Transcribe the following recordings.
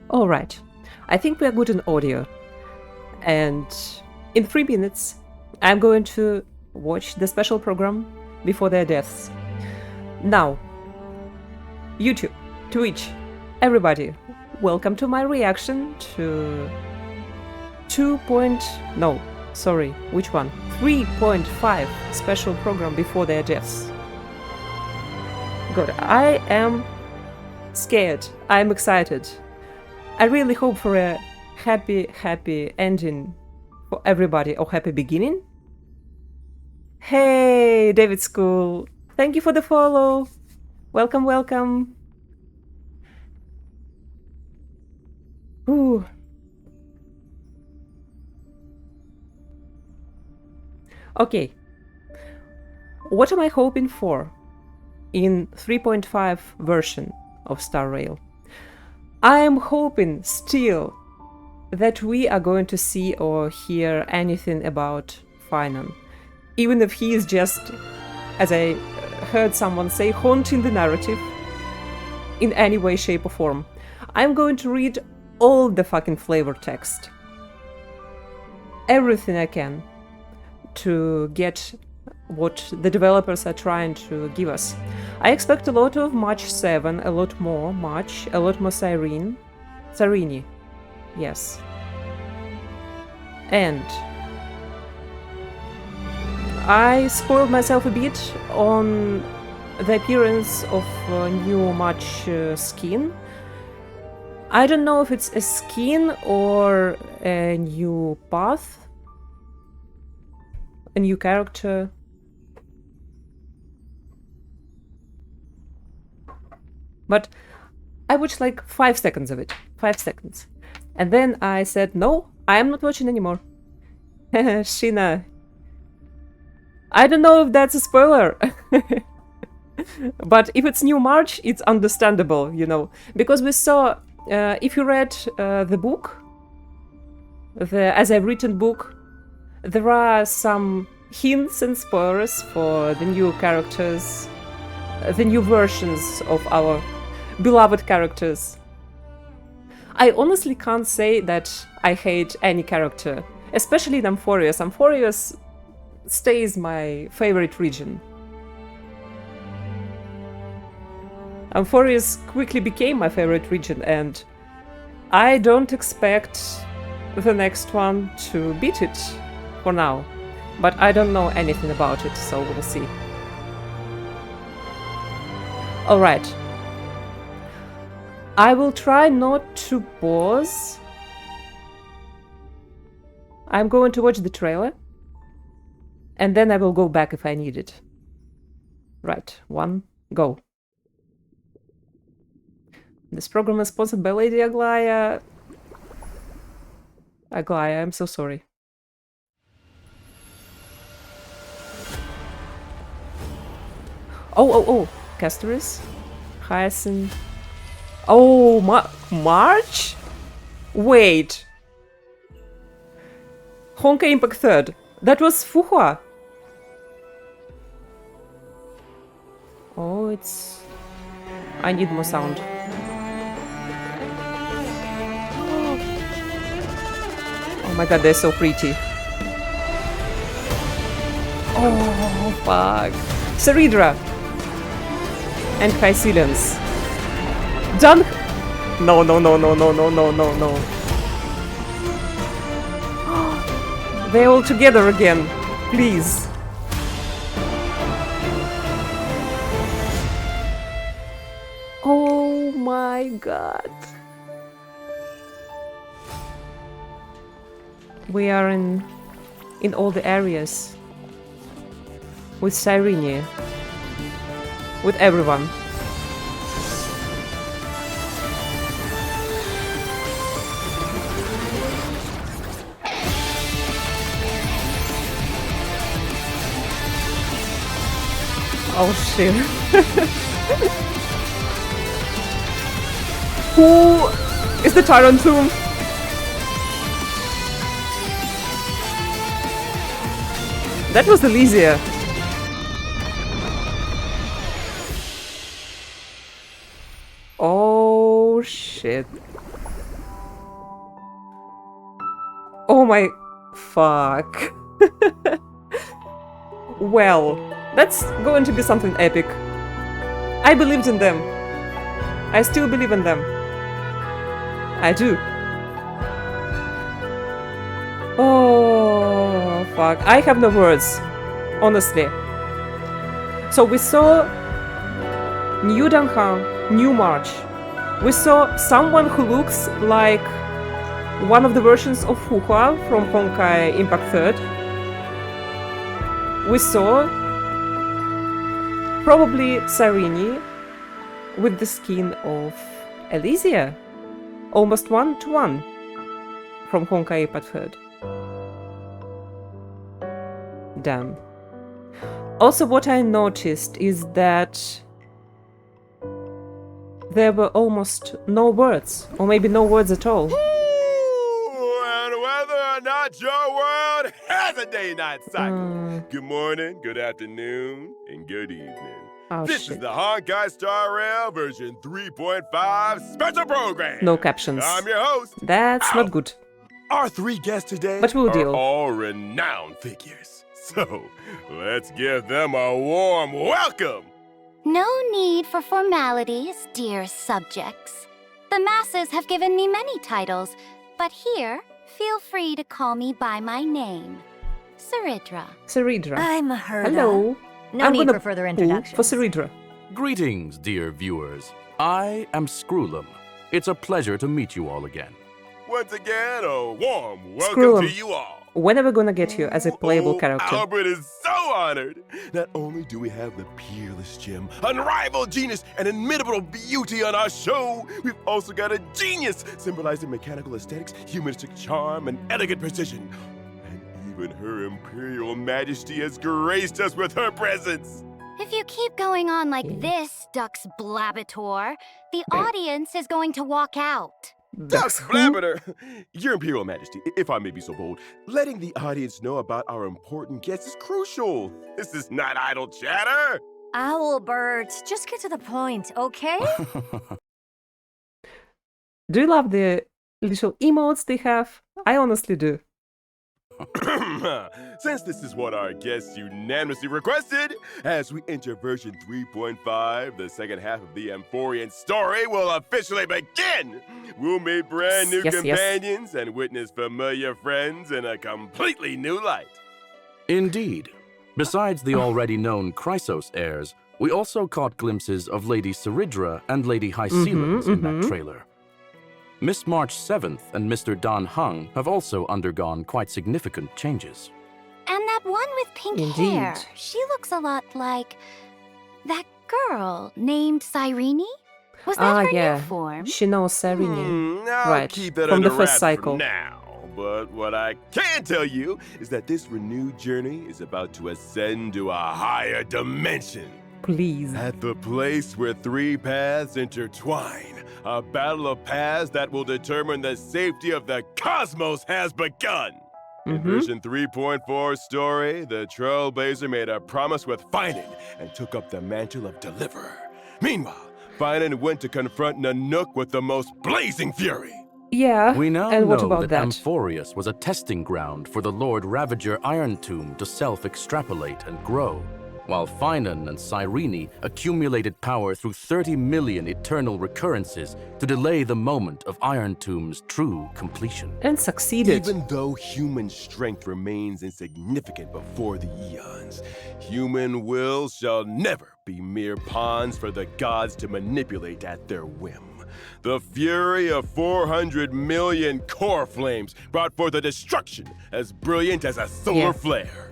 All right, I think we are good in audio. And in 3 minutes, I'm going to watch the special program before their deaths. Now, YouTube, Twitch, everybody, welcome to my reaction to 3.5 special program before their deaths. Good, I am scared, I'm excited. I really hope for a happy ending for everybody, or happy beginning. Hey, David School, thank you for the follow. Welcome, welcome. Ooh. Okay. What am I hoping for in 3.5 version of Star Rail? I am hoping still that we are going to see or hear anything about Finan, even if he is just, as I heard someone say, haunting the narrative in any way, shape or form. I'm going to read all the fucking flavor text. Everything I can to get what the developers are trying to give us. I expect a lot of March 7, a lot more March, a lot more Sarini, yes. And I spoiled myself a bit on the appearance of a new March skin. I don't know if it's a skin or a new path, a new character. But I watched like 5 seconds of it. 5 seconds. And then I said, no, I am not watching anymore. Sheena. I don't know if that's a spoiler. But if it's new March, it's understandable, you know. Because we saw, if you read the book, the As I've Written book, there are some hints and spoilers for the new characters, the new versions of our beloved characters. I honestly can't say that I hate any character, especially in Amphorius. Amphorius stays my favorite region. Amphorius quickly became my favorite region, and I don't expect the next one to beat it for now. But I don't know anything about it, so we'll see. Alright. I will try not to pause. I'm going to watch the trailer. And then I will go back if I need it. Right, 1, go. This program is sponsored by Lady Aglaya. Aglaya, I'm so sorry. Oh, Castoris, Hyacinth. Oh, March? Wait. Honkai Impact 3rd. That was Fuhua. Oh, it's... I need more sound. Oh my god, they're so pretty. Oh, fuck. Ceridra. And Caecilians. Done. No. They're all together again. Please. Oh my god. We are in all the areas. With Cyrene. With everyone. Oh shit. Who is the Tyrant Tomb? That was Elysia. Oh shit. Oh my fuck. Well, that's going to be something epic. I believed in them. I still believe in them. I do. Oh, fuck. I have no words. Honestly. So we saw New Danhan, New March. We saw someone who looks like one of the versions of Fuhua from Honkai Impact 3rd. We saw probably Sarini with the skin of Elysia. Almost 1-to-1 from Honkai Impact 3rd. Damn. Also, what I noticed is that there were almost no words, or maybe no words at all. And whether or not your world has a day-night cycle. Good morning, good afternoon, and good evening. Oh, This shit. is the Honkai Star Rail version 3.5 special program. No captions. I'm your host. That's Ow. not good. Our three guests today But we'll are deal. all renowned figures. So, let's give them a warm welcome. No need for formalities, dear subjects. The masses have given me many titles, but here, feel free to call me by my name. Saridra. Saridra. I'm Herda. Hello. No I'm need gonna for further pull introductions. for Saridra. Greetings, dear viewers. I am Screwlum. It's a pleasure to meet you all again. Once again, a warm welcome Screw 'em. to you all. When are we gonna get you as a playable character? Albert is so honored. Not only do we have the peerless gem, unrivaled genius, and inimitable beauty on our show, we've also got a genius symbolizing mechanical aesthetics, humanistic charm, and elegant precision. And even Her Imperial Majesty has graced us with her presence. If you keep going on like this, Dux Blabator, the audience is going to walk out. Dux Blabbiter! Your Imperial Majesty, if I may be so bold, letting the audience know about our important guests is crucial. This is not idle chatter. Owlbert, just get to the point, okay? Do you love the little emotes they have? I honestly do. Since this is what our guests unanimously requested, as we enter version 3.5, the second half of the Amphorian story will officially begin. We'll meet brand new Yes, yes. companions and witness familiar friends in a completely new light. Indeed. Besides the already known Chrysos heirs, we also caught glimpses of Lady Saridra and Lady Hycelans in that trailer. Miss March 7th and Mr. Dan Hung have also undergone quite significant changes. And that one with pink Indeed. hair, she looks a lot like that girl named Cyrene? Was that her yeah. new form? She knows Sarini. I'll Right, keep that from the under first wraps cycle. for now. But what I can tell you is that this renewed journey is about to ascend to a higher dimension. Please. At the place where three paths intertwine, a battle of paths that will determine the safety of the cosmos has begun. In version 3.4 story, the Trailblazer made a promise with Finan and took up the mantle of Deliverer. Meanwhile, Finan went to confront Nanook with the most blazing fury. Yeah, We now and what know about that that? Amphorius was a testing ground for the Lord Ravager Iron Tomb to self-extrapolate and grow, while Finan and Cyrene accumulated power through 30 million eternal recurrences to delay the moment of Iron Tomb's true completion. And succeeded. Even though human strength remains insignificant before the eons, human will shall never be mere pawns for the gods to manipulate at their whim. The fury of 400 million core flames brought forth a destruction as brilliant as a solar flare.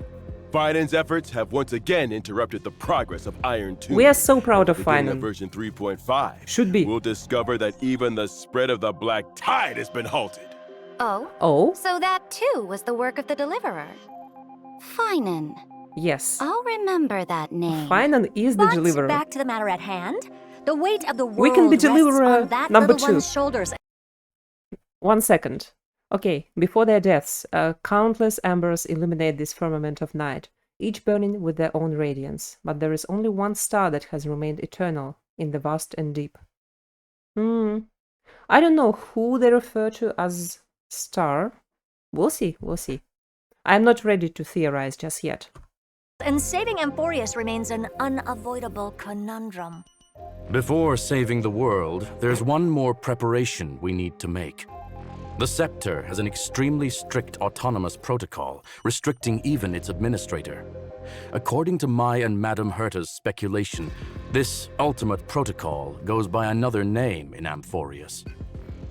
Finan's efforts have once again interrupted the progress of Iron Tomb. We are so proud of Beginning Finan. version 3.5. Should be. We'll discover that even the spread of the black tide has been halted. Oh, Oh? so that too was the work of the Deliverer. Finan. Yes. I'll remember that name. Finan is the But deliverer. back to the matter at hand. The weight of the world We can be rests deliverer on that number little 2. one's shoulders. 1 second. Okay, before their deaths, countless embers illuminate this firmament of night, each burning with their own radiance. But there is only one star that has remained eternal in the vast and deep. I don't know who they refer to as star. We'll see, we'll see. I'm not ready to theorize just yet. And saving Amphorius remains an unavoidable conundrum. Before saving the world, there's one more preparation we need to make. The Scepter has an extremely strict autonomous protocol, restricting even its administrator. According to my and Madame Herta's speculation, this ultimate protocol goes by another name in Amphorius.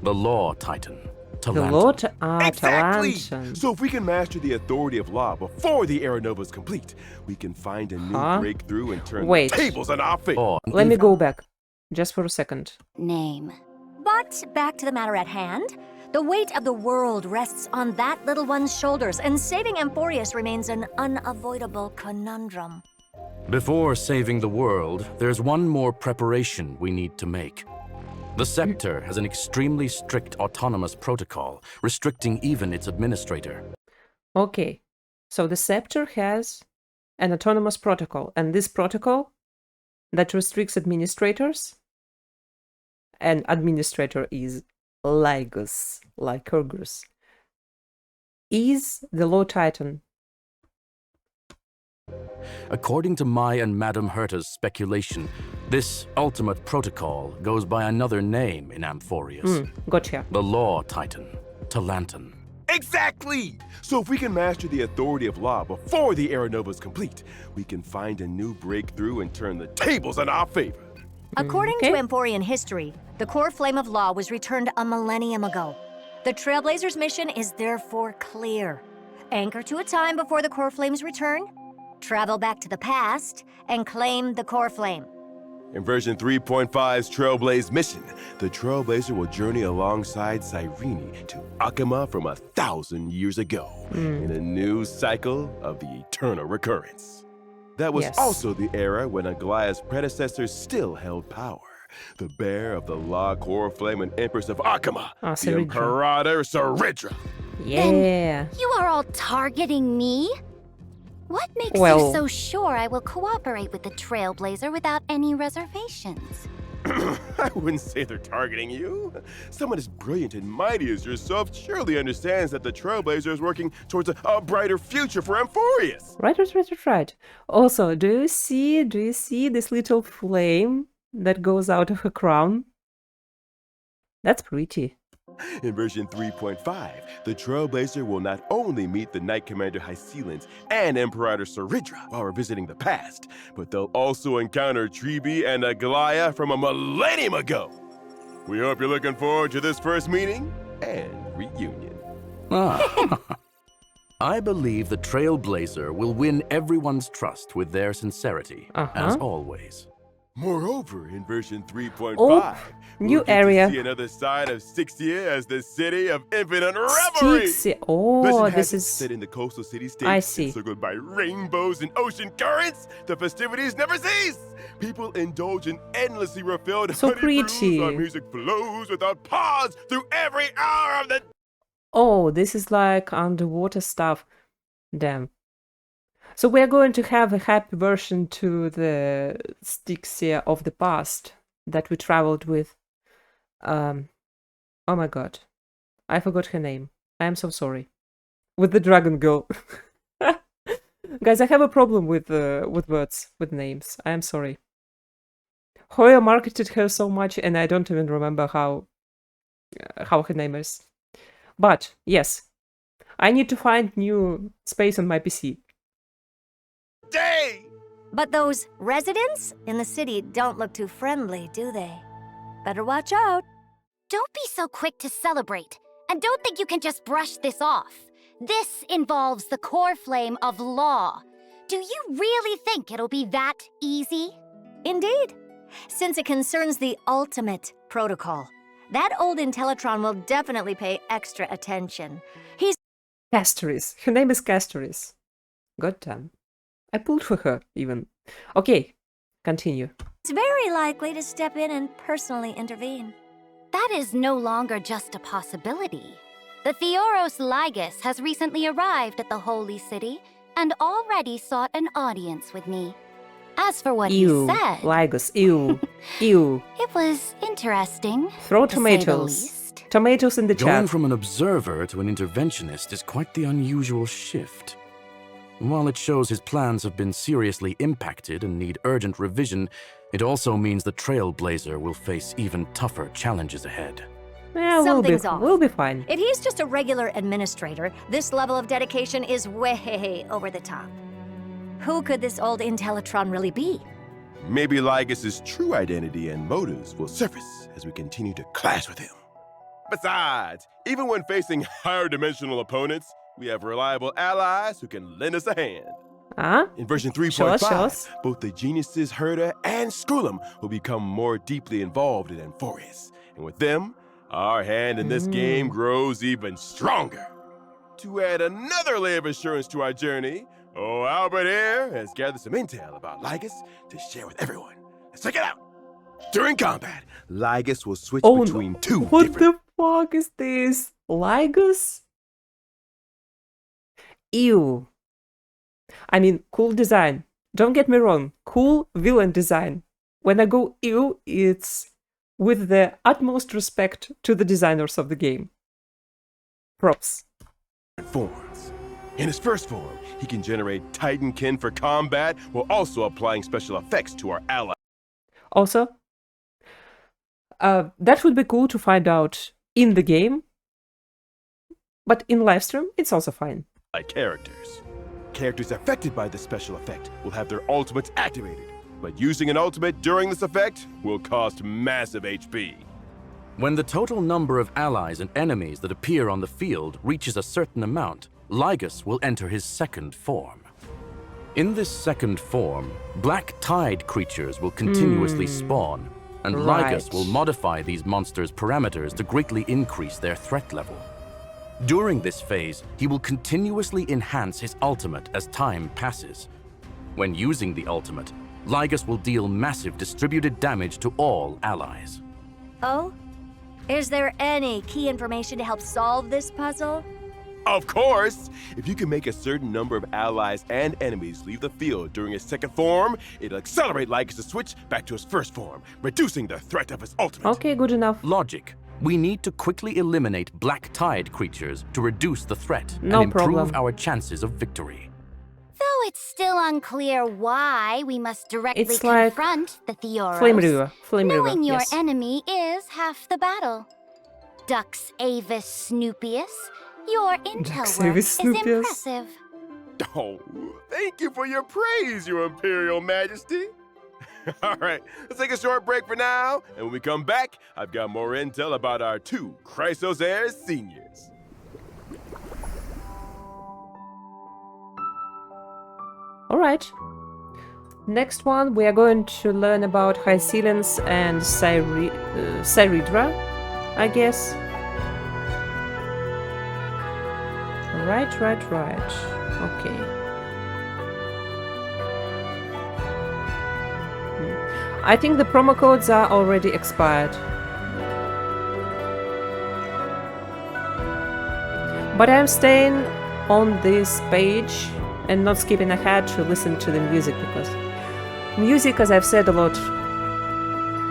The Law Titan, The Talantum. Lord Exactly! Talantum. So if we can master the authority of law before the Era Nova is complete, we can find a new breakthrough and turn Wait. the tables on our favor. Or Let me even- go back, just for a second. Name. But back to the matter at hand. The weight of the world rests on that little one's shoulders, and saving Amphorius remains an unavoidable conundrum. Before saving the world, there's one more preparation we need to make. The Scepter has an extremely strict autonomous protocol, restricting even its administrator. Okay, so the Scepter has an autonomous protocol, and this protocol that restricts administrators, and administrator is Lycurgus, is the Law Titan. According to my and Madame Herta's speculation, this ultimate protocol goes by another name in Amphorius. Gotcha. The Law Titan, Talantum. Exactly! So if we can master the authority of law before the Era Nova is complete, we can find a new breakthrough and turn the tables in our favor. According Okay. to Amphorian history, the core flame of law was returned a millennium ago. The Trailblazers' mission is therefore clear. Anchor to a time before the core flame's return, travel back to the past, and claim the core flame. In version 3.5's Trailblaze mission, the Trailblazer will journey alongside Cyrene to Akima from 1,000 years ago in a new cycle of the eternal recurrence. That was Yes. also the era when Aglaya's predecessors still held power. The bearer of the Law Core Flame and Empress of Akima, the Saridra. Imperator Saridra. Yeah. You are all targeting me? What makes Well- you so sure I will cooperate with the Trailblazer without any reservations? I wouldn't say they're targeting you. Someone as brilliant and mighty as yourself surely understands that the Trailblazer is working towards a brighter future for Amphorius. Right. Also, do you see this little flame that goes out of her crown? That's pretty. In version 3.5, the Trailblazer will not only meet the Knight Commander Hycelens and Imperator Saridra while revisiting the past, but they'll also encounter Tribi and Aglaya from a millennium ago. We hope you're looking forward to this first meeting and reunion. I believe the Trailblazer will win everyone's trust with their sincerity, as always. Moreover, in version 3.5, Oh, new we'll get area. to see another side of Styxia as the city of infinite revelry. Styxia. Oh, Legend this has it is set in the coastal city-states, I see. encircled by rainbows and ocean currents. The festivities never cease. People indulge in endlessly refilled So honey brews pretty. while music flows without pause through every hour of the. Oh, this is like underwater stuff. Damn. So we're going to have a happy version to the Styxia of the past that we traveled with. Oh my god. I forgot her name. I am so sorry. With the dragon girl. Guys, I have a problem with words, with names. I am sorry. Hoya marketed her so much and I don't even remember how her name is. But, yes. I need to find new space on my PC. Day! But those residents in the city don't look too friendly, do they? Better watch out. Don't be so quick to celebrate, and don't think you can just brush this off. This involves the core flame of law. Do you really think it'll be that easy? Indeed. Since it concerns the ultimate protocol, that old Intellitron will definitely pay extra attention. He's Castoris. Her name is Castoris. God damn. I pulled for her, even. Okay, continue. It's very likely to step in and personally intervene. That is no longer just a possibility. The Theoros Ligus has recently arrived at the Holy City and already sought an audience with me. As for what Ew, he said, Ligus, ew, ew. it was interesting. Throw to say the tomatoes. least. Tomatoes in the Going chat. from an observer to an interventionist is quite the unusual shift. While it shows his plans have been seriously impacted and need urgent revision, it also means the Trailblazer will face even tougher challenges ahead. Yeah, Something's off. we'll be fine. If he's just a regular administrator, this level of dedication is way over the top. Who could this old Intellitron really be? Maybe Lygus' true identity and motives will surface as we continue to clash with him. Besides, even when facing higher dimensional opponents, we have reliable allies who can lend us a hand. Huh? In version Show us, 3.5, both the geniuses Herda and Skrullum will become more deeply involved in Amphoris. And with them, our hand in this game grows even stronger. To add another layer of assurance to our journey, Albert here has gathered some intel about Lygus to share with everyone. Let's check it out. During combat, Lygus will switch Oh, between two what different... the fuck is this? Ligus? Ew. I mean, cool design. Don't get me wrong, cool villain design. When I go ew, it's with the utmost respect to the designers of the game. Props. forms. In his first form, he can generate Titankin for combat while also applying special effects to our allies. Also, that would be cool to find out in the game, but in livestream, it's also fine. Characters. Characters affected by this special effect will have their ultimates activated, but using an ultimate during this effect will cost massive HP. When the total number of allies and enemies that appear on the field reaches a certain amount, Lygus will enter his second form. In this second form, black tide creatures will continuously spawn, and Lygus will modify these monsters' parameters to greatly increase their threat level. During this phase, he will continuously enhance his ultimate as time passes. When using the ultimate, Lygus will deal massive distributed damage to all allies. Oh? Is there any key information to help solve this puzzle? Of course! If you can make a certain number of allies and enemies leave the field during his second form, it'll accelerate Lygus' switch back to his first form, reducing the threat of his ultimate. Okay, good enough. Logic. We need to quickly eliminate black tide creatures to reduce the threat No and improve problem. our chances of victory. Though it's still unclear why we must directly It's like confront the Theoros. Flame River, Knowing your yes. enemy is half the battle. Dux Avis Snoopius, your intel Dux work Avis is Snoopius. impressive. Oh, thank you for your praise, Your Imperial Majesty. All right, let's take a short break for now, and when we come back, I've got more intel about our two Chrysos heirs seniors. Alright. Next one, we are going to learn about Hycelians and Cyridra, I guess. Right. Okay. I think the promo codes are already expired. But I'm staying on this page and not skipping ahead to listen to the music, because music, as I've said a lot,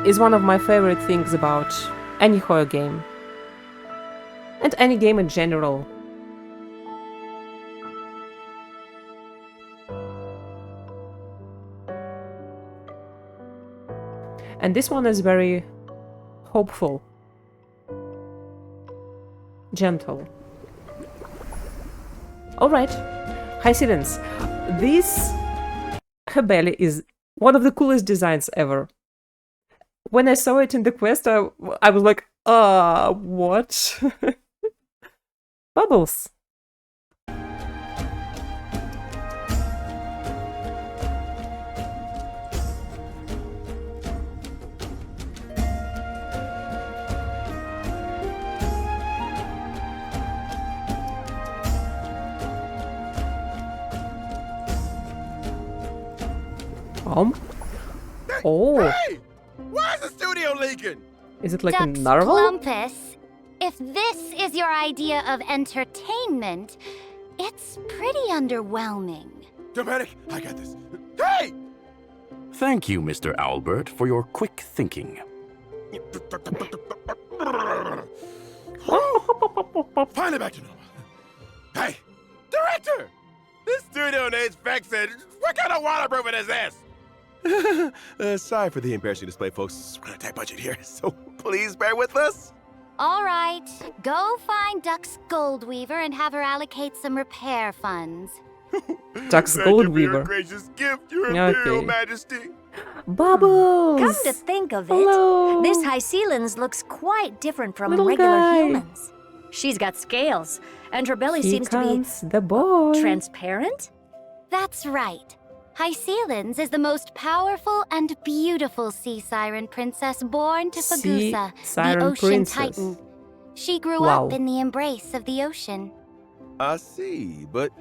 is one of my favorite things about any horror game. And any game in general. And this one is very hopeful. Gentle. Alright. Hycelians. This her belly is one of the coolest designs ever. When I saw it in the quest, I was like, what? Bubbles. Oh, Hey! Why is the studio leaking? is it like a Dux narwhal? Clumpus, if this is your idea of entertainment, it's pretty underwhelming. Dramatic, I got this. Hey! Thank you, Mr. Owlbert, for your quick thinking. Finally back to normal. Hey, director! This studio needs fixing. What kind of waterproofing is this? Sorry for the embarrassing display, folks. We're on a tight budget here, so please bear with us. All right, go find Dux Goldweaver and have her allocate some repair funds. Dux Thank you for your Goldweaver. gracious gift, Your Imperial Okay. Majesty. Bubbles! Come to think of it, Hello. this Hycelan's looks quite different from Little regular guy. humans. She's got scales, and her belly Here seems to comes the boy. be transparent? That's right. Hycelan's is the most powerful and beautiful sea siren princess born to Sea Fagusa, siren the ocean princess. titan. She grew Wow. up in the embrace of the ocean. I see, but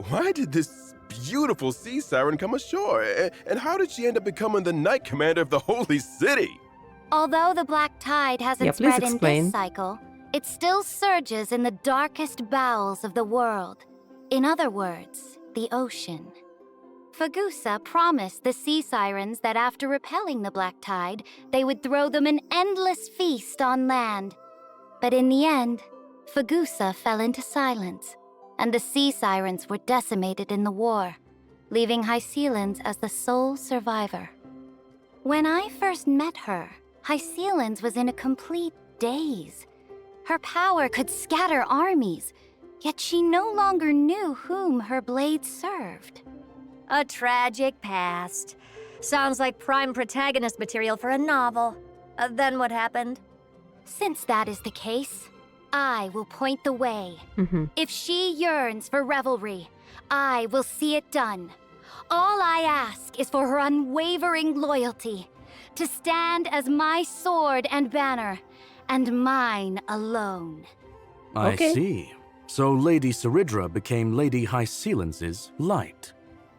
why did this beautiful sea siren come ashore? And how did she end up becoming the Knight Commander of the Holy City? Although the black tide hasn't Yeah, please spread in explain. this cycle, it still surges in the darkest bowels of the world. In other words, the ocean. Fagusa promised the sea sirens that after repelling the black tide, they would throw them an endless feast on land. But in the end, Fagusa fell into silence, and the sea sirens were decimated in the war, leaving Hycelan's as the sole survivor. When I first met her, Hycelan's was in a complete daze. Her power could scatter armies, yet she no longer knew whom her blades served. A tragic past. Sounds like prime protagonist material for a novel. Then what happened? Since that is the case, I will point the way. If she yearns for revelry, I will see it done. All I ask is for her unwavering loyalty, to stand as my sword and banner, and mine alone. I Okay. see. So Lady Saridra became Lady Hycelan's light.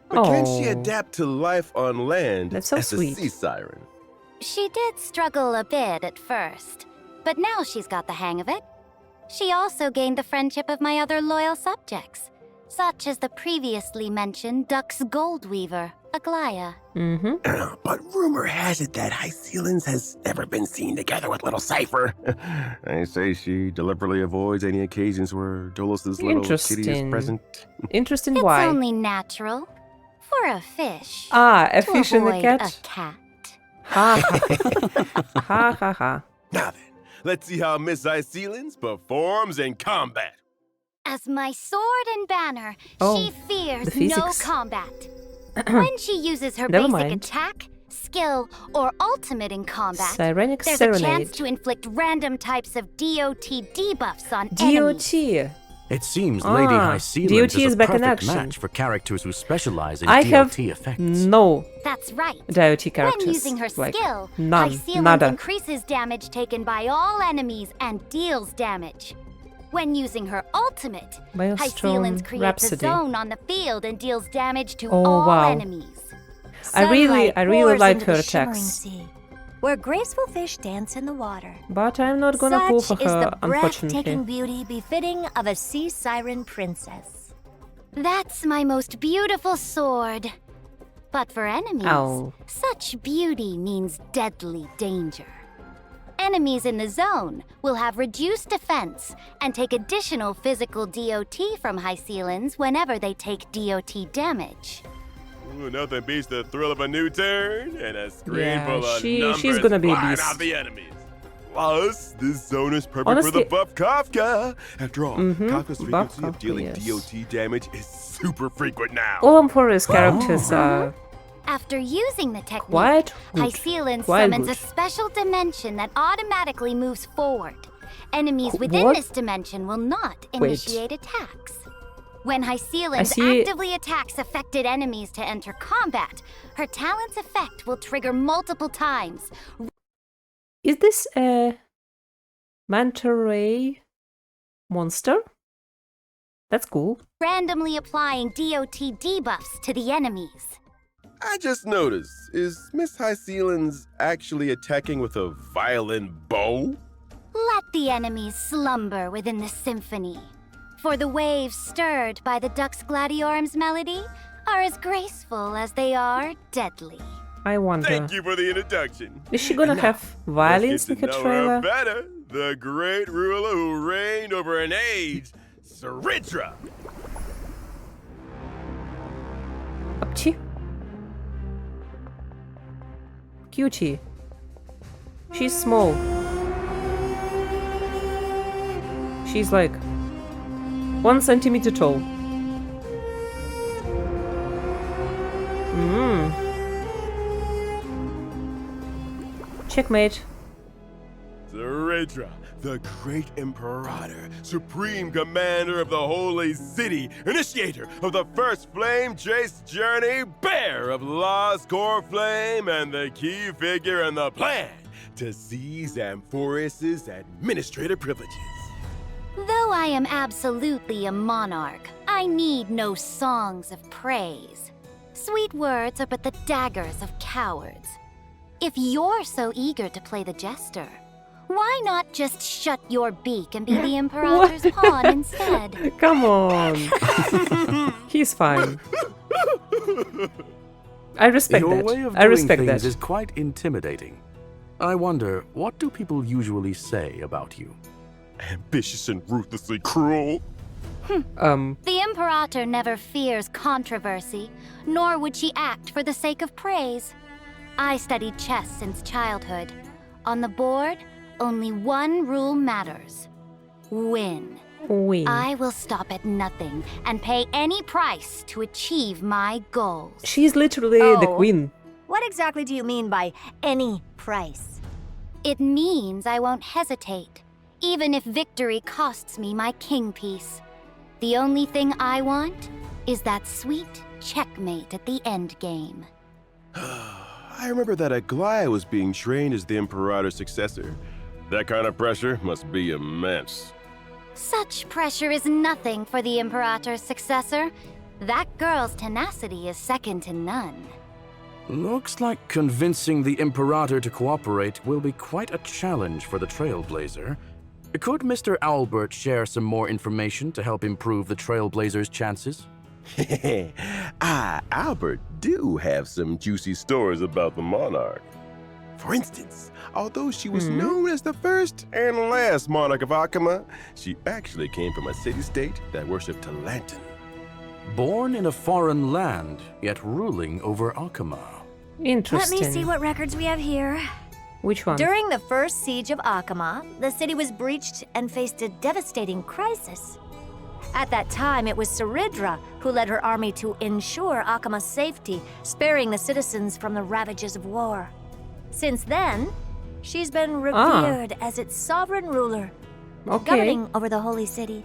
But can she Oh. adapt to life on land That's so as sweet. a sea siren? She did struggle a bit at first, but now she's got the hang of it. She also gained the friendship of my other loyal subjects, such as the previously mentioned Dux Goldweaver, Aglaya. But rumor has it that Hycelan's has never been seen together with little Cypher. I say she deliberately avoids any occasions where Dolus's little kitty is Interesting. present. Interesting It's why. only natural for a fish A to fish and a avoid cat? a cat. Ha ha. Ha ha ha. Now then, let's see how Miss Hycelan's performs in combat. As my sword and banner, Oh, she fears the no physics. combat. When she uses her Never basic mind. attack, skill, or ultimate in combat, Sirenic there's a chance Serenade. to inflict random types of DOT debuffs on enemies. DOT. It seems Lady Ah, Hycelan's DOT is is a back in perfect action. match for characters who specialize in I have DOT effects. no That's right. DOT characters. When using her like, skill, none. Hycelan's Nada. increases damage taken by all enemies and deals damage. When using her ultimate, Maelstrom Hycelan's creates Rhapsody. a zone on the field and deals damage to Oh, all wow. enemies. I really Sunlight like pours her into the shimmering attacks. sea, where graceful fish dance in the water. But I'm not gonna pull for Such is her, the breathtaking unfortunately. beauty befitting of a sea siren princess. That's my most beautiful sword. But for enemies, Ow. such beauty means deadly danger. Enemies in the zone will have reduced defense and take additional physical DOT from Hycelan's whenever they take DOT damage. Ooh, nothing beats the thrill of a new turn and a screen Yeah, full of she's numbers gonna be a flying beast. out the enemies. Plus, this zone is perfect for Honestly- the buff Kafka. After all, Kafka's buff frequency of Kafka, dealing yes. DOT damage is super frequent now. All Emperor's characters are After using the technique, quite good. Hycelan Quite summons good. a special dimension that automatically moves forward. Enemies within what? this dimension will not Wait. initiate attacks. When Hycelan see- actively attacks affected enemies to enter combat, her talent's effect will trigger multiple times, Is this a manta ray monster? That's cool. randomly applying DOT debuffs to the enemies. I just noticed, is Miss Hycelan's actually attacking with a violin bow? Let the enemies slumber within the symphony. For the waves stirred by the Dux Gladiorum's melody are as graceful as they are deadly. I wonder. Thank you for the introduction. Is she gonna Now, have violins in let's her get to know her trailer? better. The great ruler who reigned over an age, Saridra. Upchi. Cutie. She's small. She's like 1 centimeter tall. Checkmate. Saridra, the great imperator, supreme commander of the holy city, initiator of the first flame chase journey, bearer of Lost Core Flame, and the key figure in the plan to seize Amphorius's administrative privileges. Though I am absolutely a monarch, I need no songs of praise. Sweet words are but the daggers of cowards. If you're so eager to play the jester, why not just shut your beak and be the Imperator's pawn instead? Come on. He's fine. I respect Your that. way of I doing respect things that. is quite intimidating. I wonder, what do people usually say about you? Ambitious and ruthlessly cruel. The Imperator never fears controversy, nor would she act for the sake of praise. I studied chess since childhood. On the board, only one rule matters. Win. Win. I will stop at nothing and pay any price to achieve my goals. She's literally the Oh. queen. What exactly do you mean by any price? It means I won't hesitate, even if victory costs me my king piece. The only thing I want is that sweet checkmate at the end game. I remember that Aglaia was being trained as the Imperator's successor. That kind of pressure must be immense. Such pressure is nothing for the Imperator's successor. That girl's tenacity is second to none. Looks like convincing the Imperator to cooperate will be quite a challenge for the Trailblazer. Could Mr. Albert share some more information to help improve the Trailblazer's chances? Albert do have some juicy stories about the monarch. For instance, although she was known as the first and last monarch of Akama, she actually came from a city-state that worshipped Talantin. Born in a foreign land, yet ruling over Akama. Let Interesting. me see what records we have here. Which one? During the first siege of Akama, the city was breached and faced a devastating crisis. At that time, it was Saridra who led her army to ensure Akama's safety, sparing the citizens from the ravages of war. Since then, she's been revered as its sovereign ruler, Okay. governing over the holy city.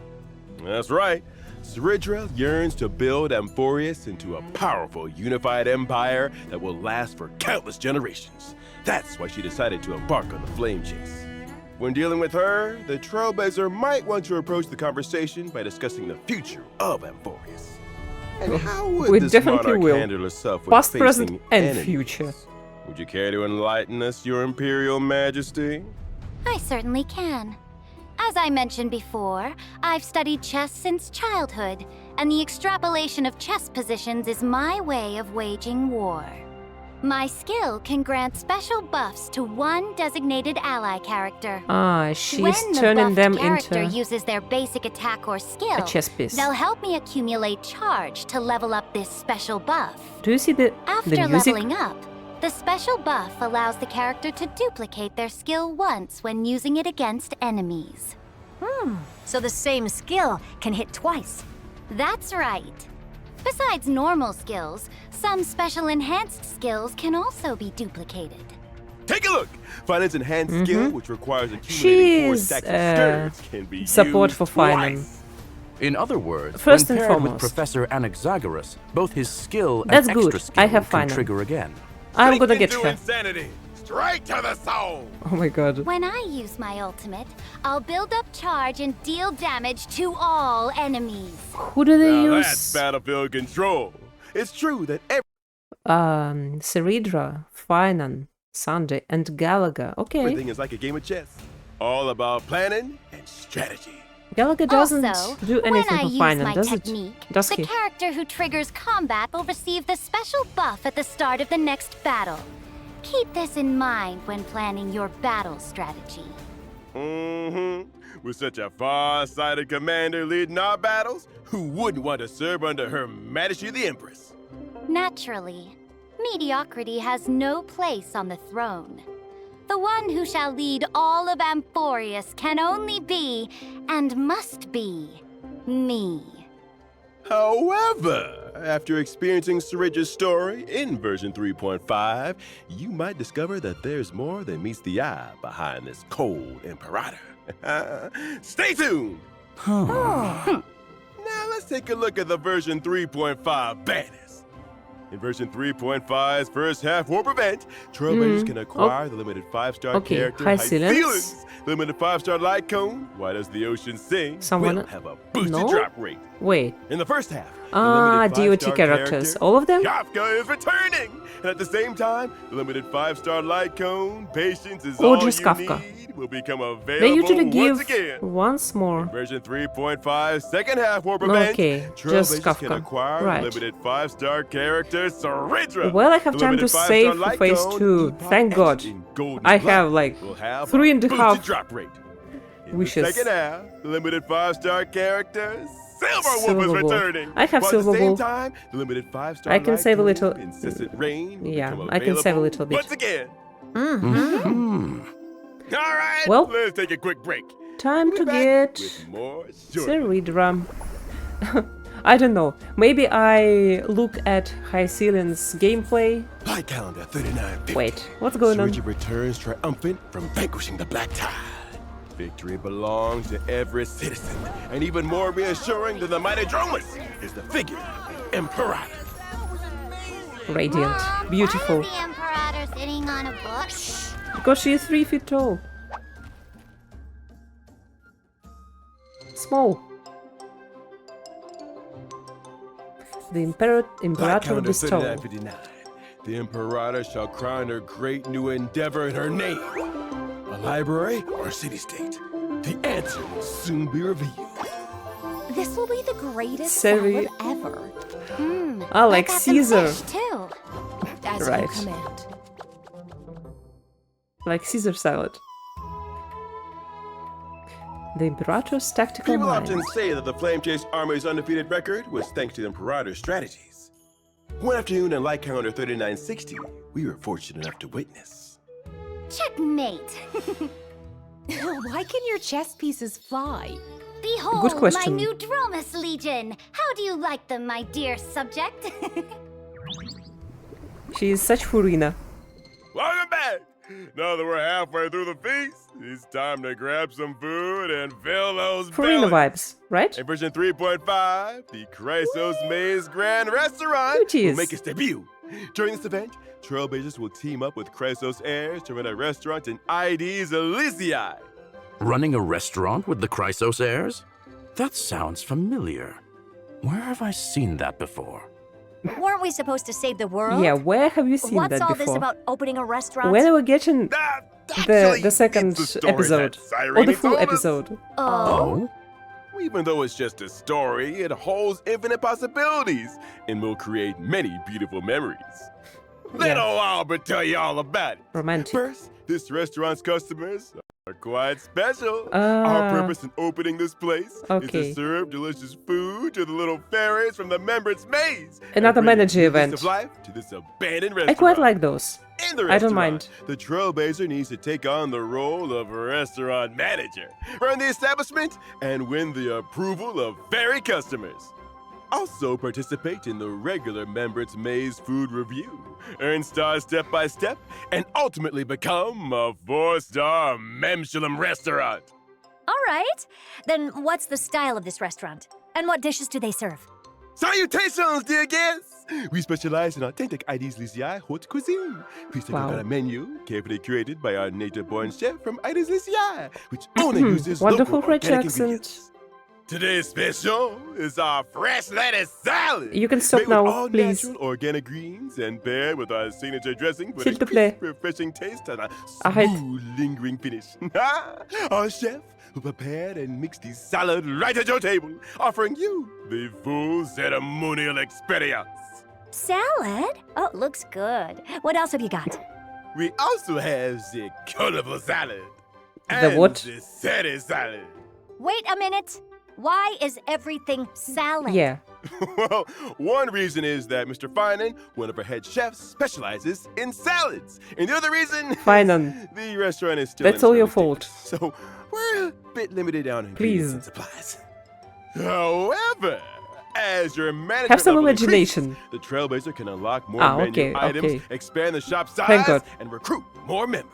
That's right. Saridra yearns to build Amphorius into a powerful, unified empire that will last for countless generations. That's why she decided to embark on the flame chase. When dealing with her, the Trailblazer might want to approach the conversation by discussing the future of Amphorius. And how would We this definitely monarch will. handle herself with Past, facing present, and enemies? future. Would you care to enlighten us, Your Imperial Majesty? I certainly can. As I mentioned before, I've studied chess since childhood, and the extrapolation of chess positions is my way of waging war. My skill can grant special buffs to one designated ally character. Ah, she's When the turning buffed them character into uses their basic attack or skill, a chess piece. they'll help me accumulate charge to level up this special buff. Do you see the After music? leveling up, the special buff allows the character to duplicate their skill once when using it against enemies. So the same skill can hit twice. That's right. Besides normal skills, some special enhanced skills can also be duplicated. Take a look! Finance enhanced skill, which requires accumulating 4 She's stacks of skirts, can be support used for finance. twice. In other words, First when and paired with foremost. Professor Anaxagoras, both his skill That's and good. extra skill I have can finance. trigger again. I'm Straight gonna get into her. insanity! Straight to the soul! Oh my god. When I use my ultimate, I'll build up charge and deal damage to all enemies. Who do they Now use? that's battlefield control. It's true that every Ceridra, Finan, Sanjay, and Gallagher. Okay. Everything is like a game of chess. All about planning and strategy. Gallagher doesn't Also, do anything when I for use Finan, my does technique, it? Does the he? character who triggers combat will receive the special buff at the start of the next battle. Keep this in mind when planning your battle strategy. Mm-hmm. With such a far-sighted commander leading our battles, who wouldn't want to serve under Her Majesty the Empress? Naturally, mediocrity has no place on the throne. The one who shall lead all of Amphorius can only be, and must be, me. However, after experiencing Ceridra's story in version 3.5, you might discover that there's more than meets the eye behind this cold imperator. Stay tuned! Now let's take a look at the version 3.5 banners. In version 3.5's first half warp event, Trailblazers can acquire the limited 5-star Okay, character High High Ceilings. Ceilings. Limited 5-star light cone. Why does the ocean sing? Someone- Will have a boosted No? drop rate. Wait. In the first half, the Ah, limited DOT 5-star characters. character, All of them? Kafka is returning! And at the same time, the limited 5-star light cone, patience is Or all just you Kafka. need, will become available They usually once give again. once more. Version 3.5 second half warp event. Okay, just Trailblazers can Kafka. acquire Right. limited 5-star character Ceridra. Well, I have The time to limited 5-star save for light phase cone, 2. Epoch Thank X God. in Golden I Blood have like will have 3.5 a boosted drop rate. In wishes. the second half, the limited 5-star character Silver Wolf Silver is Wolf. returning. I have While Silver at the same Wolf. time, the limited 5-star I can light save a cone, little- Incessant Rain will Yeah, become I can save a available little bit. once again. Hmm. All right, Well, let's take a quick break. Time We'll to be back get with more shortly. Ceridra. I don't know. Maybe I look at High Ceilings gameplay. Light calendar 3950. Wait, what's going on? Ceridra returns triumphant from vanquishing the Black Tide. Victory belongs to every citizen, and even more reassuring than the mighty Dromus is the figure of the Imperator. Radiant. Mom, Beautiful. Why is the Imperator sitting on a book? Because she is 3 feet tall. Small. The Light Imperator calendar bestow. 3959. The Imperator shall crown her great new endeavor in her name. A library or city-state? The answer will soon be revealed. This will be the greatest Seri- salad ever. Ah, like I got some Caesar. fish, too. As Right. you command. Like Caesar salad. The Imperator's tactical People mind. often say that the Flame Chase Army's undefeated record was thanks to the Imperator's strategies. One afternoon in Light Calendar 3960, we were fortunate enough to witness. Checkmate. Why can your chess pieces fly? Behold Good my question. new Dromus Legion. How do you like them, my dear subject? She is such Furina. Welcome back! Now that we're halfway through the feast, it's time to grab some food and fill those Furina bellies. vibes, right? In version 3.5, the Chrysos Maze Grand Restaurant Beauties. will make its debut. During this event, Trailblazers will team up with Chrysos Heirs to run a restaurant in ID's Elysiae. Running a restaurant with the Chrysos heirs? That sounds familiar. Where have I seen that before? Weren't we supposed to save the world? Yeah, where have you seen What's that all before? this about opening a restaurant? When are we getting Actually, the second it's the story episode? that Or Cyrene the full told us. episode? Oh? Even though it's just a story, it holds infinite possibilities and will create many beautiful memories. Let old Albert tell you all about it. Romantic. First, this restaurant's customers are quite special. Ah. Our purpose in opening this place is Okay. to serve delicious food to the little fairies from the members' maze. and Another bring a manager new lease event. of life to this abandoned I restaurant. quite like those. In the I don't restaurant, mind. the Trailblazer needs to take on the role of restaurant manager, run the establishment, and win the approval of fairy customers. Also participate in the regular Members Maze food review, earn stars step by step, and ultimately become a 4-star Memshalem restaurant. All right. Then what's the style of this restaurant? And what dishes do they serve? Salutations, dear guests! We specialize in authentic ID's Lysiae haute cuisine. Please take a look Wow. at our menu, carefully curated by our native-born chef from ID's Lysiae, which only uses Wonderful local French organic accent. ingredients. Today's special is our fresh lettuce salad. You can stop made now, with all please. natural organic greens and paired with our signature dressing for S'il a te plaît. crisp, refreshing taste and a Arrête. smooth, lingering finish. Our chef who prepared and mixed the salad right at your table, offering you the full ceremonial experience. Salad? Oh, looks good. What else have you got? We also have the colorful salad. The and what? The Caesar salad. Wait a minute. Why is everything salad? Yeah. Well, one reason is that Mr. Finan, one of our head chefs, specializes in salads. And the other reason Finan. the restaurant is still That's in all your its fault. early stages, so we're a bit limited on ingredients and supplies. However, as your management Have some level imagination. increases, the Trailblazer can unlock more Ah, menu okay, items, okay. expand the shop Thank size, God. and recruit more members.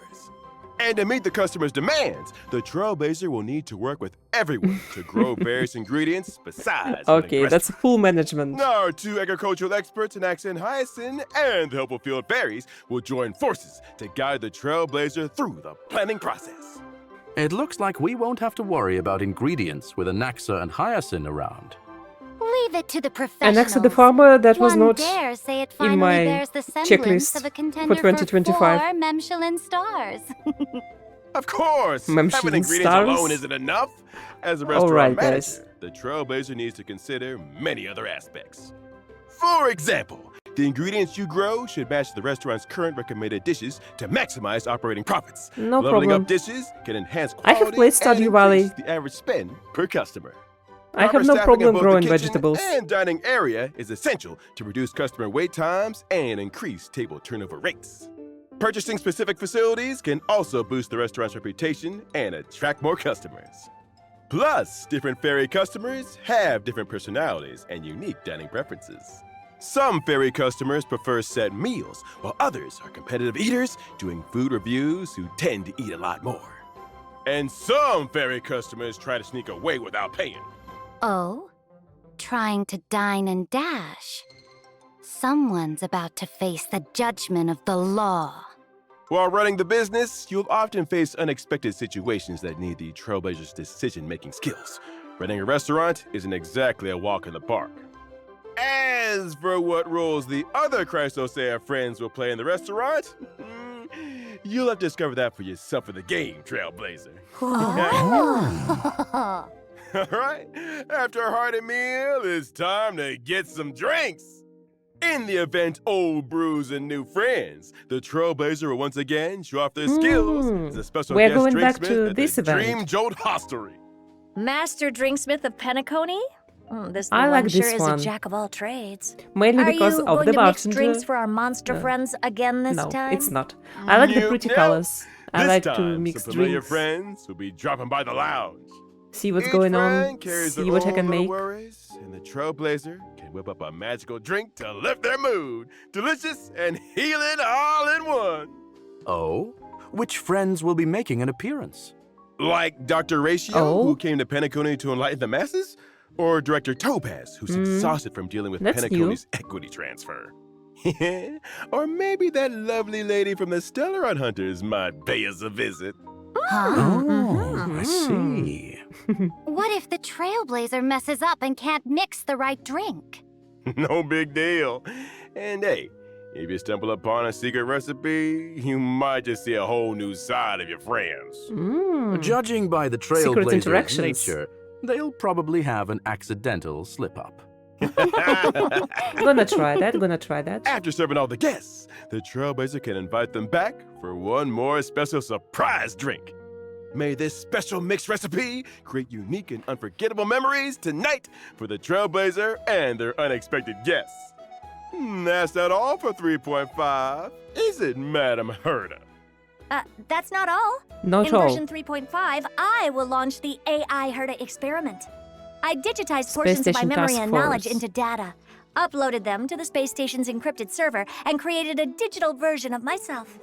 And to meet the customers' demands, the Trailblazer will need to work with everyone to grow various ingredients besides. Okay, that's full management. Our two agricultural experts in accent hyacinth and the helpful field fairies will join forces to guide the Trailblazer through the planning process. It looks like we won't have to worry about ingredients with Anaxa and Hyacinth around. Leave it to the And professionals. next to the farmer, that was One not dare say it in finally my bears the semblance checklist of a contender for 2025. 4 Michelin stars. Of course, Michelin having ingredients stars? alone isn't enough. As a All restaurant right, manager, guys. the Trailblazer needs to consider many other aspects. For example, the ingredients you grow should match the restaurant's current recommended dishes to maximize operating profits. No Leveling problem. up dishes can enhance I quality have played Stardew and Valley. increase the average spend per customer. I have Proper no staffing problem of both the growing kitchen vegetables. And dining area is essential to reduce customer wait times and increase table turnover rates. Purchasing specific facilities can also boost the restaurant's reputation and attract more customers. Plus, different ferry customers have different personalities and unique dining preferences. Some ferry customers prefer set meals, while others are competitive eaters doing food reviews who tend to eat a lot more. And some ferry customers try to sneak away without paying. Oh? Trying to dine and dash. Someone's about to face the judgment of the law. While running the business, you'll often face unexpected situations that need the Trailblazer's decision-making skills. Running a restaurant isn't exactly a walk in the park. As for what roles the other Chrysosaur friends will play in the restaurant, you'll have to discover that for yourself in the game, Trailblazer. All right, after a hearty meal, it's time to get some drinks. In the event old brews and new friends, the Trailblazer will once again show off their skills as a special We're guest going back drinksmith to at this the event. Dream Jolt Hostelry. Master Drinksmith of Penacony? This I little like one sure this is one. a jack of all trades. Mainly Are because you of going the to mix bartender. drinks for our monster friends again this No, time? it's not. I like the Nope, pretty nope. colors. I This like time, to mix some familiar drinks, friends will be dropping by the lounge. see what's Each going friend on, carries see their what I own can little make. worries, and the Trailblazer can whip up a magical drink to lift their mood. Delicious and healing all in one. Oh? Which friends will be making an appearance? Like Dr. Ratio, Oh. who came to Penacony to enlighten the masses? Or Director Topaz, who's exhausted from dealing with That's Penacony's equity transfer? Or maybe that lovely lady from the Stellar Hunters might pay us a visit. Oh, I see. What if the Trailblazer messes up and can't mix the right drink? No big deal. And hey, if you stumble upon a secret recipe, you might just see a whole new side of your friends. Judging by the Secret Trailblazer's interactions. nature, they'll probably have an accidental slip-up. Gonna try that. After serving all the guests, the Trailblazer can invite them back for one more special surprise drink. May this special mixed recipe create unique and unforgettable memories tonight for the Trailblazer and their unexpected guests. That's not all for 3.5, is it, Madam Herda? That's not all. Not In all. version 3.5, I will launch the AI Herda experiment. I digitized Space portions of my Station memory Task and knowledge Force. into data, uploaded them to the space station's encrypted server, and created a digital version of myself.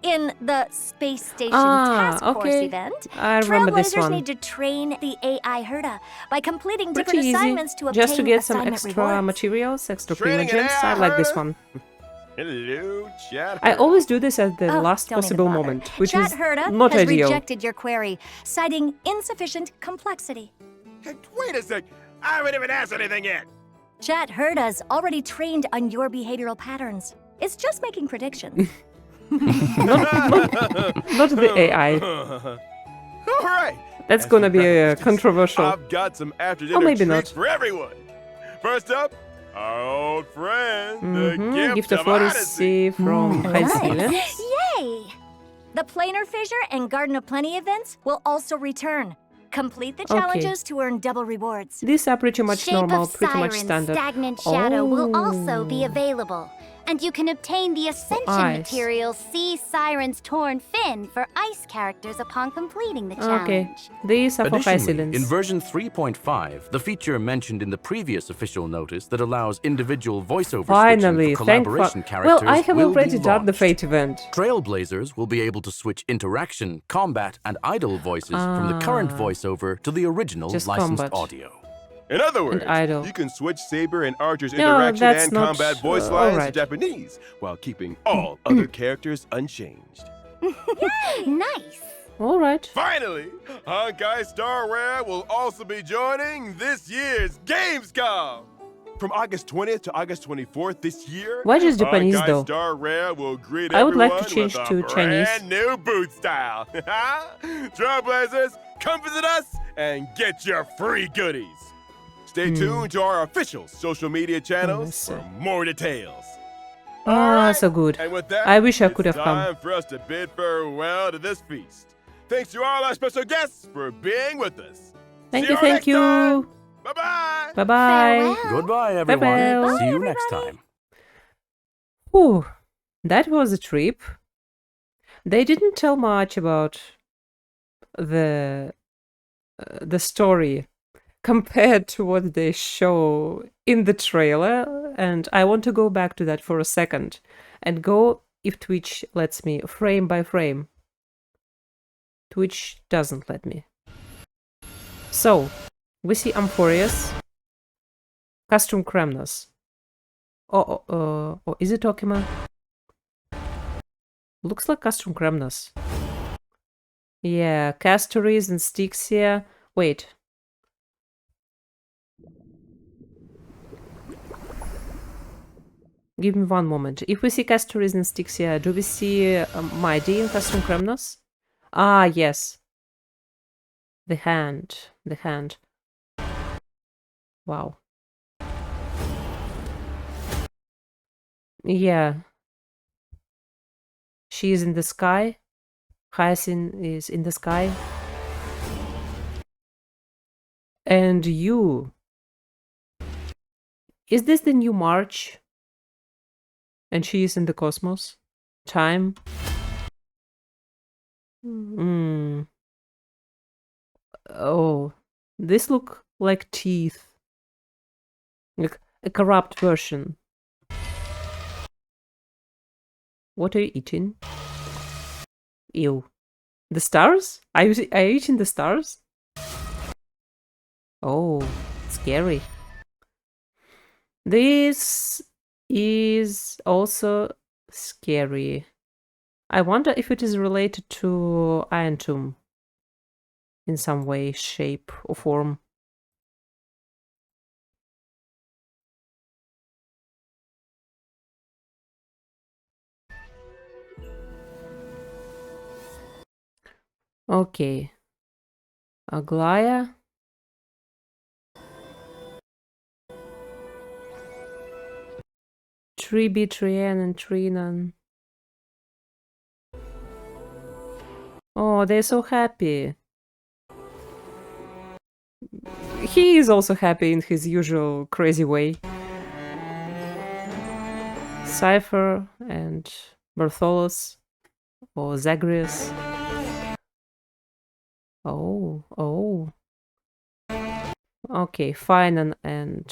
In the Space Station Task Force okay. event, I remember this Trailblazers one. need to train the AI Herda by completing Pretty different easy. assignments to obtain Just to get some assignment extra rewards. materials, extra Training primogems. an I like this hour. one. Hello, chat. I always do this at the Oh, last don't even possible bother. moment, which Chat is Herda not has ideal. rejected your query, citing insufficient complexity. Hey, wait a sec. I haven't even asked anything yet. Chat heard us, already trained on your behavioral patterns. It's just making predictions. Not the AI. All right. That's As gonna we be wrap up this, controversial. I've got some after-dinner Or maybe treats not. for everyone. First up, our old friend, the Gift of of Odyssey from High Sealand. Yay! The Planar Fissure and Garden of Plenty events will also return. Complete the Okay. challenges to earn double rewards. These are pretty much Shape normal, of pretty much Siren's standard. Stagnant Shadow will also be Oh. available. And you can obtain the Ascension ice. material Sea Siren's Torn Fin for ice characters upon completing the Okay, challenge. these are for High Additionally, in Sealands. version 3.5, the feature mentioned in the previous official notice that allows individual voiceover Finally, switching for thank collaboration Well, characters I have will already be done the launched. Fate event. Trailblazers will be able to switch interaction, combat, and idle voices from the current voiceover to the original Just licensed combat. audio. In other words, idle. you can switch Saber and Archer's No, interaction that's and not, combat voice lines alright. to Japanese while keeping all other characters unchanged. Nice! Alright. Finally, Honkai Star Rare will also be joining this year's Gamescom. From August 20th to August 24th this year, Why just Japanese, Honkai though? Star Rare will greet I would like to everyone change with to a Chinese. brand new boot style. Trailblazers, come visit us and get your free goodies. Stay tuned to our official social media channels Yes, for sir. more details. Ah, so good. And with that, I wish I it's could have come. time for us to bid farewell to this feast. Thanks to all our special guests for being with us. Thank See you, all thank next time. you. Bye-bye. Bye-bye. Farewell. Goodbye, everyone. Farewell. See you next time. Whew, that was a trip. They didn't tell much about the story compared to what they show in the trailer, and I want to go back to that for a second and go, if Twitch lets me, frame by frame. Twitch doesn't let me. So, we see Amphorius, Castrum Kremnos. Oh, is it Okima? Looks like Castrum Kremnos. Yeah, Castoris and Styxia. Wait. Give me one moment. If we see Castoris and Styxia, do we see Mighty and Castrum Kremnos? Ah, yes. The hand. The hand. Wow. Yeah. She is in the sky. Hyacinth is in the sky. And you. Is this the new March? And she is in the cosmos? Time? Oh. This look like teeth. Like a corrupt version. What are you eating? Ew. The stars? Are you eating the stars? Oh, scary. This is also scary. I wonder if it is related to Iron Tomb in some way, shape, or form. Okay. Aglaya. Tribi, Trian, and Trinan. Oh, they're so happy. He is also happy in his usual crazy way. Cypher and Bartholus. Or Zagreus. Oh. Okay, Finan and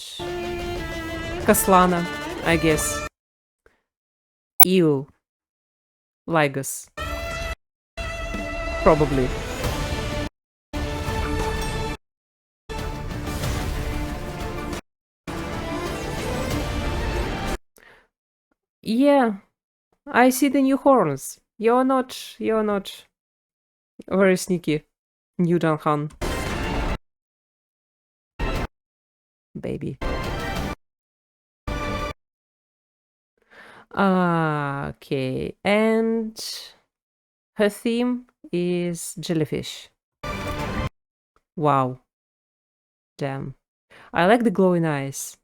Kaslana, I guess. Ew. Ligus. Probably. Yeah, I see the new horns. You're not very sneaky, New Han. baby. Okay, and her theme is jellyfish. Wow. Damn. I like the glowing eyes.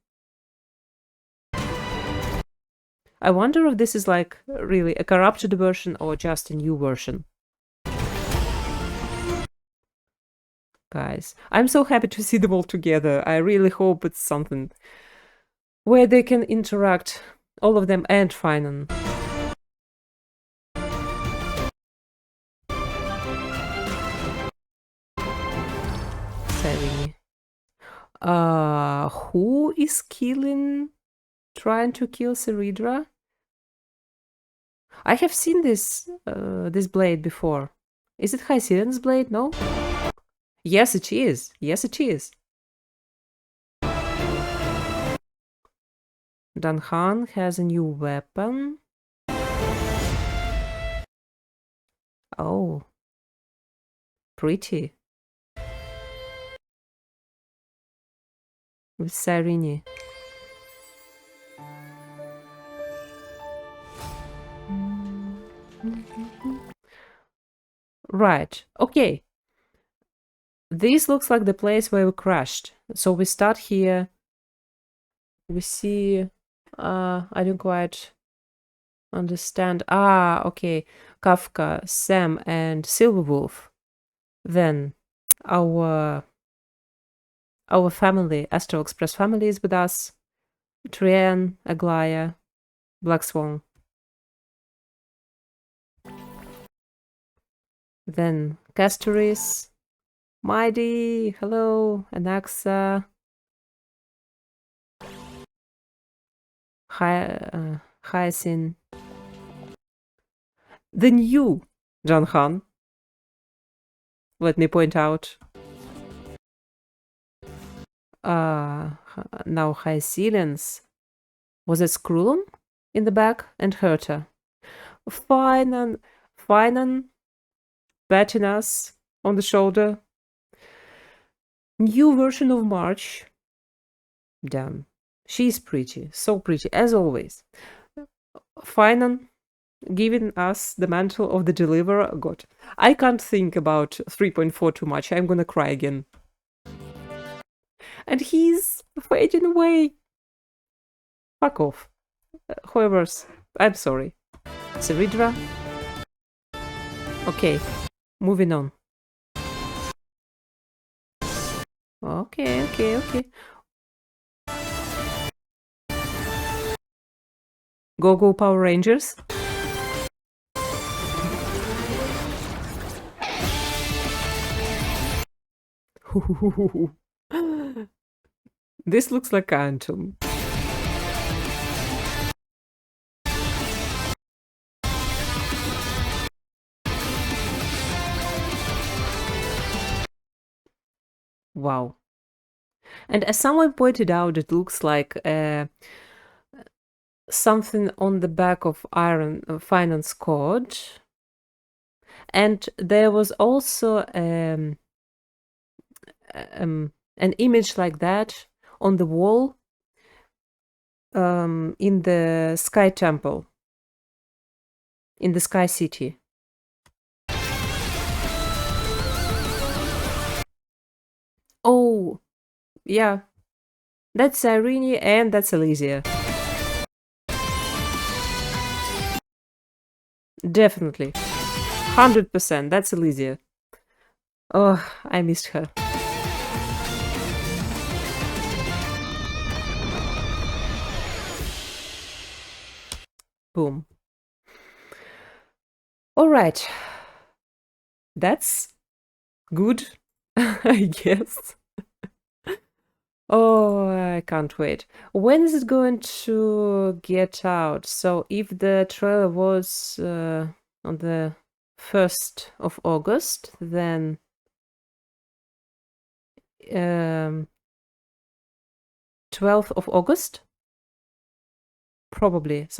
I wonder if this is like really a corrupted version or just a new version. Guys, I'm so happy to see them all together. I really hope it's something where they can interact, all of them and Finan. Saving. Who is trying to kill Seridra? I have seen this blade before. Is it Hycerian's blade? No? Yes, it is. Yes, it is. Danhan has a new weapon. Oh. Pretty. With Cyrene. Right. Okay. This looks like the place where we crashed. So we start here. We see... I don't quite understand. Okay. Kafka, Sam, and Silverwolf. Then our family, Astral Express family, is with us. Trian, Aglaya, Black Swan. Then Castoris, Mighty, hello, Anaxa, Hyacinth. The new Janhan, let me point out. Now Hyacinth. Was it Skrullum in the back? And Herta. Finan patting us on the shoulder. New version of March. Damn. She's pretty. So pretty, as always. Finan giving us the mantle of the deliverer. God, I can't think about 3.4 too much. I'm gonna cry again. And he's fading away. Fuck off. Whoever's... I'm sorry. Seridra. Okay, moving on. Okay. Go Power Rangers. This looks like Anton. Wow. And as someone pointed out, it looks like something on the back of Iron Finance Code. And there was also an image like that on the wall in the Sky Temple, in the Sky City. Oh, yeah. That's Irene and that's Elysia. Definitely. 100%. That's Elysia. Oh, I missed her. Boom. All right. That's good, I guess. Oh, I can't wait. When is it going to get out? So if the trailer was on the 1st of August, then 12th of August? Probably.